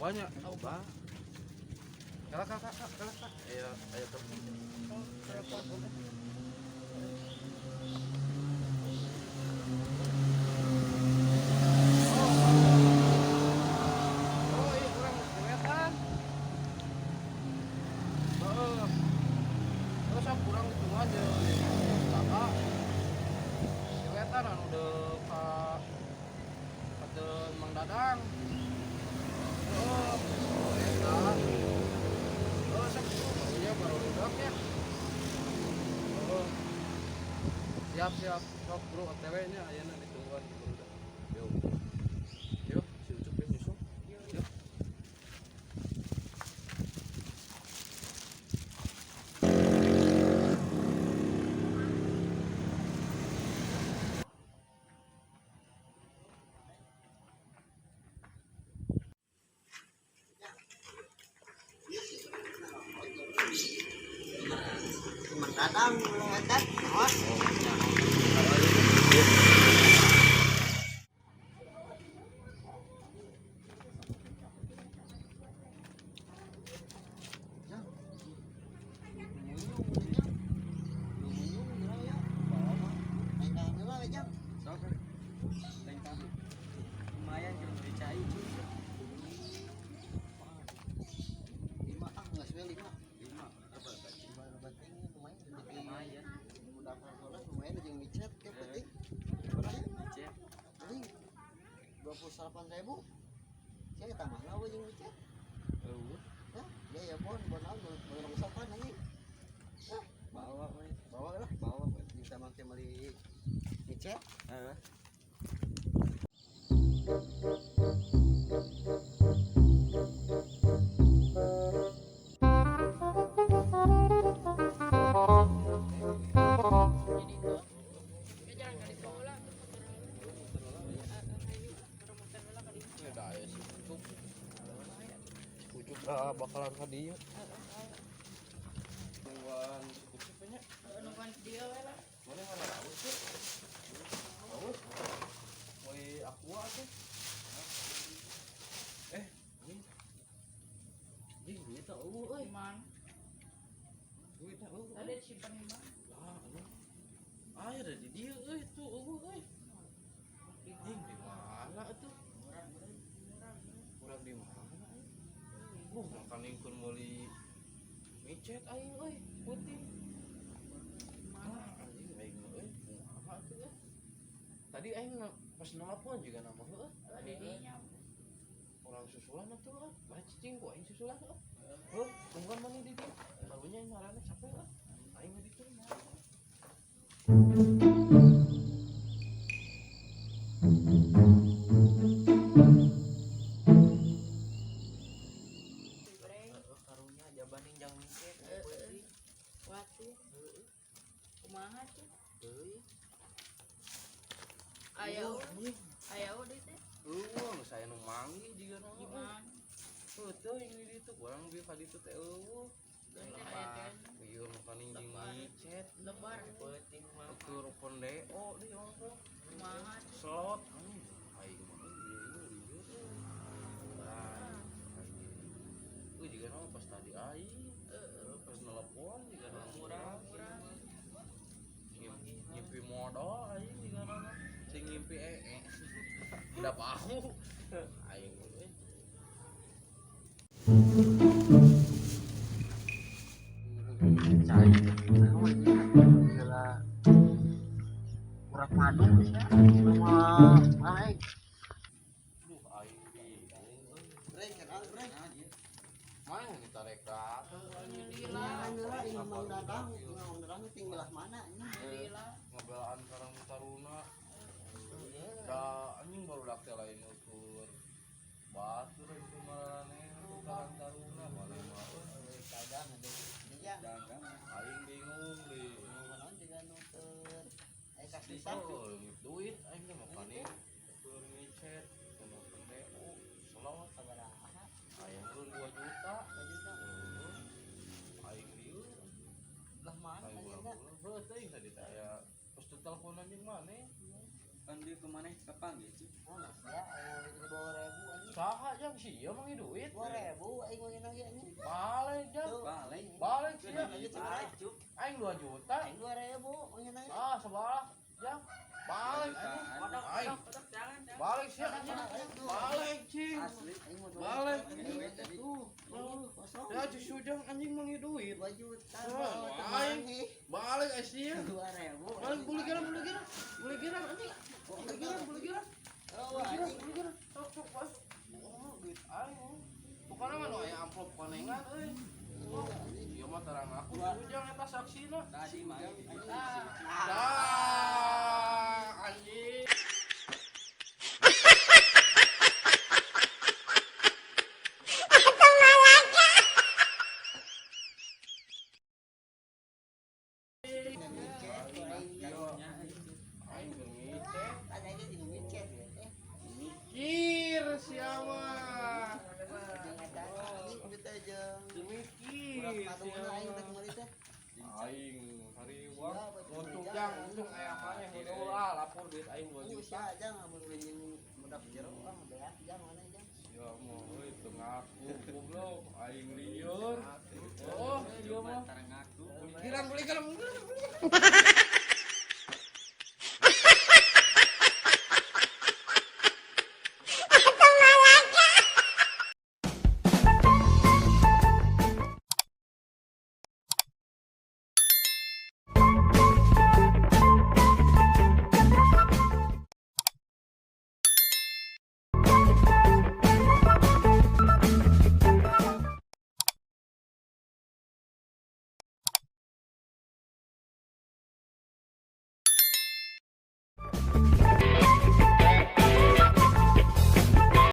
Banyak. Coba. Galak kak. Ayo telepon. Oh iya kurang kelihatan. Terus aku kurang itu aja. Kakak. Kelihatan anu udah kak. Kata Mang Dadang. Baru udah ya. Siap sok bro OTW nya ayeuna ditungguan baru udah. Yuk si Ucup yang nyusul. Yuk. Mang Dadang belum ngecat, awas. Lumayan juga dicai cuy. 5 ah nggak sih 5. Lumayan. Udah lumayan aja yang micet kayak penting. Cek. Jadi 28.000. Saya tambah lah yang micet. Ya ya bon naon sopan anjing. Bawa lah. Bisa make meuli micet. Ucup bakalan ka dieu. Tungguan Ucup nya. Nungguan dia we lah. Mana laut sih? Laut. Woi aqua tuh. Ini duit eueuh euy. Man. Duit eueuh. Tadi simpan di mana? Lah anu. Air di dieu euy tuh eueuh euy. Ding di mana atuh? Kurang di mana? Makan ingkun meuli micet aing euy putih. Anjing aing euy kumaha atuh euy. Tadi aing pas nelpon juga nama heueuh. Tadi dinya. Orang susulan atuh euy. Bae cicing ku aing susulan euy. Heuh, tungguan mana di dieu? Barunya ngaranna capek euy. Aing di dieu mah. Karunya jabaning jang micet putih. Watu. Kumaha tuh? Euy. Aya di teh. Geus saya nu manggih jiga na. Gimana? Teu yang di ditu kurang bi ka ditu teh eueuh. Teh aya teh. Ieu makan injing micet. Lebar. Peuting mah keur pondeo di ongko. Kumaha? Slot aing mah ieu. Euy jiga na pas tadi aing. Pas nelpon jiga na murah. Ngimpi modal aing jiga na. Sing ngimpi udah mau aing euy. Cai. Kurang madu sama baik. Duh aing bingung euy. Breng kenal breng. Mana kita reka? Ini Mang Dadang tinggal mana ini? Ngebelaan Karang Taruna. Da anjing baru dak teh lain ukur. Batur itu marane Karang Taruna mana mah euy. Dagang ada. Iya. Aing bingung deui. Naon juga nuker. Kasih duit aing mah makane keur micet kudu pendeo. Selawat Sabaraha? aya urun 2 juta. 2 juta. Aing dieu Lah mana aing juga? bulan-bulan heuh teuing tadi teh aya pas telepon anjing maneh. Kan dia kemana? Kapan gitu? Mana ya? Aing mau 2.000 anjing. Saha jang sih ya mang duit. 2.000 aing mau lagi anjing. Balik jang. Tuh. Balik. Balik sih ya. Balik cuk. Aing 2 juta. Aing 2.000 mau lagi. Ah, sebelah jang. Balik anjing. Aing. Jangan. Balik sih anjing. Balik sih. Asli. Aing mau Balik. Duit tadi. Tuh. kosong. Ya justru jang anjing mang duit. 2 juta. Oh, aing. Balik sih ya. 2.000. Balik beli giram anjing. Beli giram. Oh, anjing. Beli giram. Sok bos. Oh, duit aing. Bukan mah nu aya amplop konengan euy. Ieu mah terang aku ujang eta saksina. Tadi mah. Dah anjing. Aing ngecek. Ada aja di micet ya. Mikir siapa? Mikir siapa? Aing hari uang untung jang untung aya mah heuh lah lapor duit aing 2 juta. Ya mau euy teu ngaku goblok aing lieur. Oh, ieu mah Tarang aku. beli giram.